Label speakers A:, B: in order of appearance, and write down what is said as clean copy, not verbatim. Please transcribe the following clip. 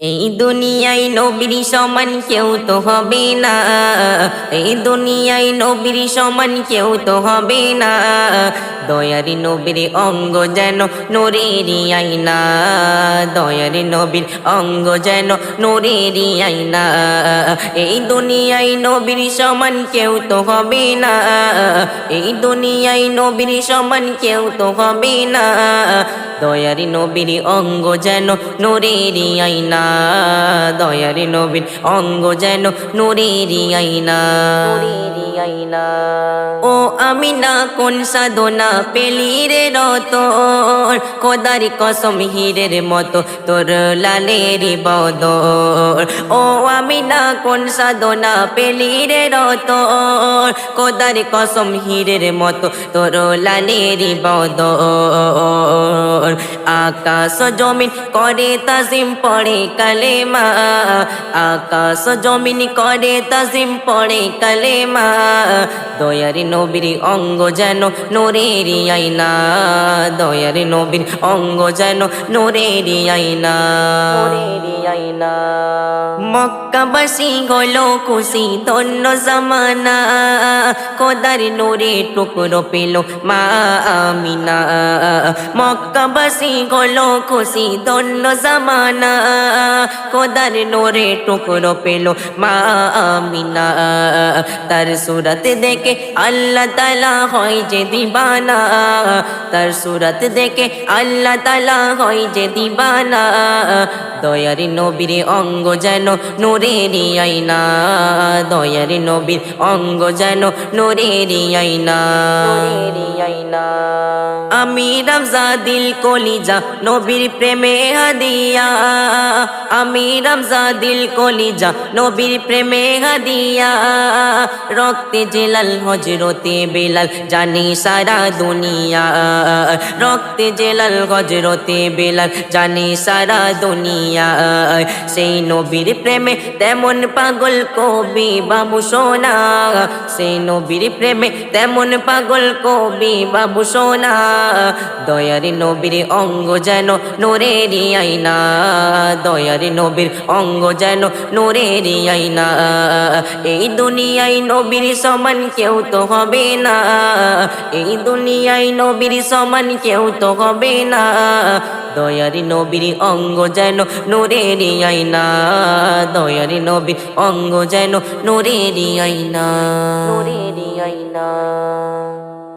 A: এই দুনিয়ায় নবীর সমান কেউ তো হবে না, এই দুনিয়ায় নবীর সমান কেউ তো হবে না। দয়ারি নবীর অঙ্গ যেন নূরেরই আয়না, দয়ারি নবীর অঙ্গ যেন নূরেরই আয়না। এই দুনিয়ায় নবীর সমান কেউ তো হবে না, এই দুনিয়ায় নবীর সমান কেউ তো হবে না। দয়ারি নবীর অঙ্গ যেন নূরেরই আয়না, দয়ারি নবীর অঙ্গ যেন নূরেরই আয়না, নূরেরই আয়না। ও আমিনা কোন সাধনা পেলি রে রতন, খোদার কসম হীরের মতো তোর লালের বদন। ও আমিনা কোন সাধনা পেলি রে রতন, খোদার কসম হীরের মতো তোর লালের বদন। আকাশ জমিন করে তাজিম পড়ে কালেমা, আকাশ জমিন করে তাজিম পড়ে কালেমা। দয়ারি নবীর অঙ্গ যেন নূরেরই আয়না, দয়ারি নবীর অঙ্গ যেন নূরেরই আয়না, নূরেরই আয়না। মক্কাবাসী হলো খুশি ধন্য জামানা, খোদার নূরে টুকরো পেল মা আমিনা। মক্কাবাসী হলো খুশি ধন্য জামানা, খোদার নূরে টুকরো পেল মা আমিনা। তার সুরত দেখে আল্লাহ তাআলা হয় যে দিবানা, তার সুরত দেখে আল্লাহ তাআলা হয় যে দিবানা। দয়ারি নবীর অঙ্গ যেন নূরেরই আয়না, দয়ারি নবীর অঙ্গ যেন নূরেরই আয়না, নূরেরই আয়না। আমি রমজা দিল কলিজা নবীর প্রেমে হাদিয়া, আমি রমজা দিল কলিজা নবীর প্রেমে হাদিয়া। রক্তে জেলাল হজরতে বেলাল জানি সারা দুনিয়া, রক্তে জেলাল হজরতে বেলাল জানি সারা দুনিয়া। সেই নবীর প্রেমে তেমন পাগল কবি বাবু সোনা, সেই নবীর প্রেমে তেমন পাগল কবি বাবু সোনা। দয়ারি নবীর অঙ্গ যেন নূরেরই আয়না, দয়ারি নবীর অঙ্গ যেন নূরেরই আয়না। এই দুনিয়ায় নবীর সমান কেউ তো হবে না, এই দুনিয়ায় নবীর সমান কেউ তো হবে না। দয়ারি নবীর অঙ্গ যেন নূরেরই আয়না, দয়ারি নবীর অঙ্গ যেন নূরেরই আয়না, নূরেরই আয়না।